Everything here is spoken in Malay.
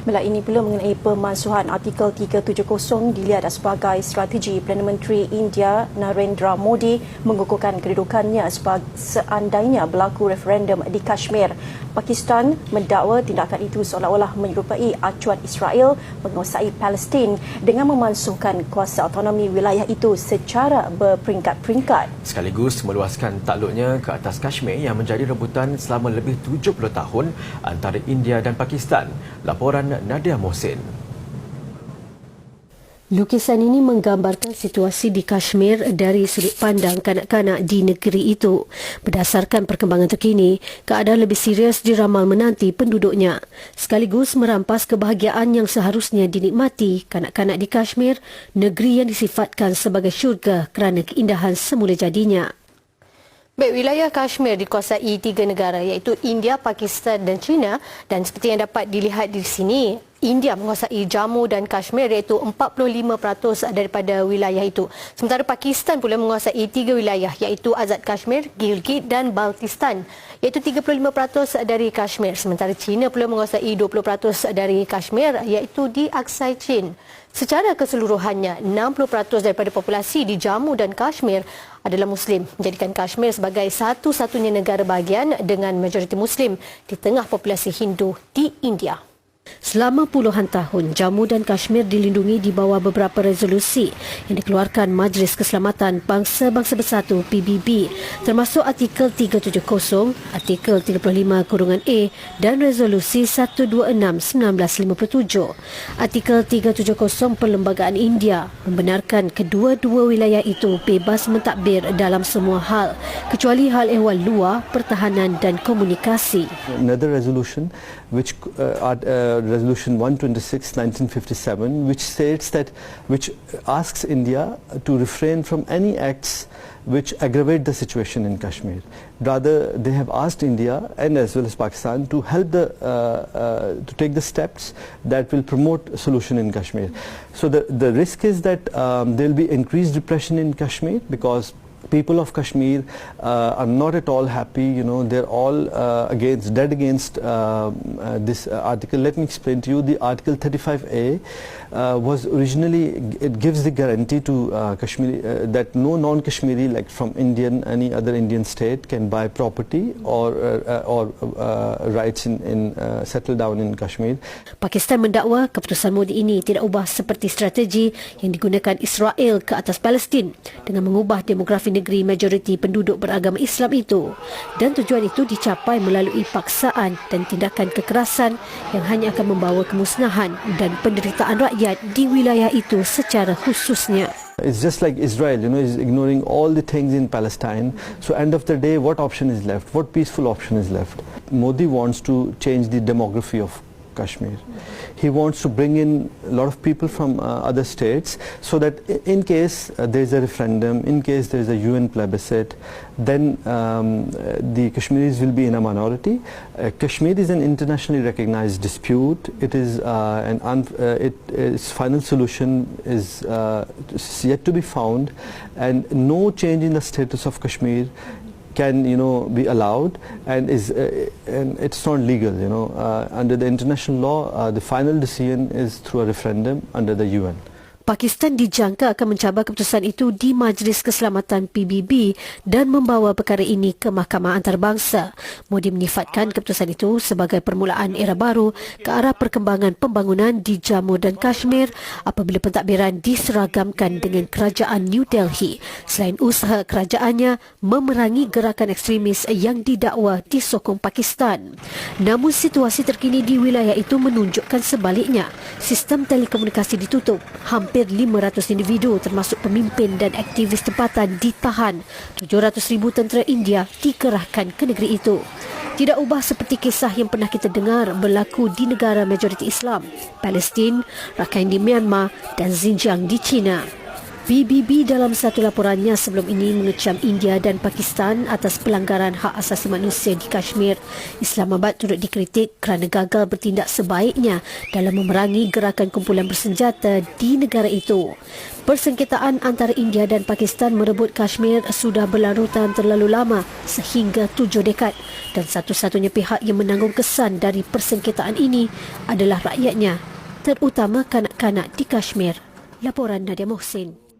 Bila ini pula mengenai pemansuhan artikel 370 dilihat sebagai strategi Perdana Menteri India Narendra Modi mengukuhkan kedudukannya seandainya berlaku referendum di Kashmir. Pakistan mendakwa tindakan itu seolah-olah menyerupai acuan Israel menguasai Palestin dengan memansuhkan kuasa autonomi wilayah itu secara berperingkat-peringkat. Sekaligus meluaskan takluknya ke atas Kashmir yang menjadi rebutan selama lebih 70 tahun antara India dan Pakistan. Laporan Nadia Mohsin. Lukisan ini menggambarkan situasi di Kashmir dari sudut pandang kanak-kanak di negeri itu. Berdasarkan perkembangan terkini, keadaan lebih serius diramal menanti penduduknya. Sekaligus merampas kebahagiaan yang seharusnya dinikmati kanak-kanak di Kashmir, negeri yang disifatkan sebagai syurga kerana keindahan semula jadinya. Baik, wilayah Kashmir dikuasai 3 negara iaitu India, Pakistan dan China, dan seperti yang dapat dilihat di sini, India menguasai Jammu dan Kashmir iaitu 45% daripada wilayah itu. Sementara Pakistan pula menguasai 3 wilayah iaitu Azad Kashmir, Gilgit dan Baltistan iaitu 35% dari Kashmir. Sementara China pula menguasai 20% dari Kashmir iaitu di Aksai Chin. Secara keseluruhannya, 60% daripada populasi di Jammu dan Kashmir adalah Muslim, menjadikan Kashmir sebagai satu-satunya negara bahagian dengan majoriti Muslim di tengah populasi Hindu di India. Selama puluhan tahun, Jammu dan Kashmir dilindungi di bawah beberapa resolusi yang dikeluarkan Majlis Keselamatan Bangsa-Bangsa Bersatu PBB, termasuk Artikel 370, Artikel 35(a) dan Resolusi 126/1957. Artikel 370 Perlembagaan India membenarkan kedua-dua wilayah itu bebas mentadbir dalam semua hal, kecuali hal ehwal luar, pertahanan dan komunikasi. Another resolution which Resolution 126/1957, which asks India to refrain from any acts which aggravate the situation in Kashmir. Rather, they have asked India and as well as Pakistan to help to take the steps that will promote a solution in Kashmir. So the risk is that there will be increased repression in Kashmir because people of Kashmir are not at all happy. You know, they're all dead against this article. Let me explain to you. The Article 35(a) was originally, it gives the guarantee to Kashmiri that no non-Kashmiri, like from any other Indian state, can buy property or rights in settle down in Kashmir. Pakistan mendakwa keputusan Modi ini tidak ubah seperti strategi yang digunakan Israel ke atas Palestin dengan mengubah demografi negeri majoriti penduduk beragama Islam itu, dan tujuan itu dicapai melalui paksaan dan tindakan kekerasan yang hanya akan membawa kemusnahan dan penderitaan rakyat di wilayah itu secara khususnya. It's just like Israel, you know, is ignoring all the things in Palestine. So end of the day, what option is left? What peaceful option is left? Modi wants to change the demography of Kashmir. He wants to bring in a lot of people from other states so that in case there is a referendum, in case there is a UN plebiscite, then the Kashmiris will be in a minority. Kashmir is an internationally recognized dispute. It is its final solution is yet to be found, and no change in the status of Kashmir can be allowed, and it's not legal. Under the international law, the final decision is through a referendum under the UN. Pakistan dijangka akan mencabar keputusan itu di Majlis Keselamatan PBB dan membawa perkara ini ke Mahkamah Antarabangsa. Modi menyifatkan keputusan itu sebagai permulaan era baru ke arah perkembangan pembangunan di Jammu dan Kashmir apabila pentadbiran diseragamkan dengan kerajaan New Delhi, selain usaha kerajaannya memerangi gerakan ekstremis yang didakwa disokong Pakistan. Namun situasi terkini di wilayah itu menunjukkan sebaliknya. Sistem telekomunikasi ditutup, hampir 500 individu termasuk pemimpin dan aktivis tempatan ditahan. 700,000 tentera India dikerahkan ke negeri itu. Tidak ubah seperti kisah yang pernah kita dengar berlaku di negara majoriti Islam, Palestin, Rakhine di Myanmar dan Xinjiang di China. PBB dalam satu laporannya sebelum ini mengecam India dan Pakistan atas pelanggaran hak asasi manusia di Kashmir. Islamabad turut dikritik kerana gagal bertindak sebaiknya dalam memerangi gerakan kumpulan bersenjata di negara itu. Persengketaan antara India dan Pakistan merebut Kashmir sudah berlarutan terlalu lama sehingga 7 dekad dan satu-satunya pihak yang menanggung kesan dari persengketaan ini adalah rakyatnya, terutama kanak-kanak di Kashmir. Laporan Nadia Mohsin.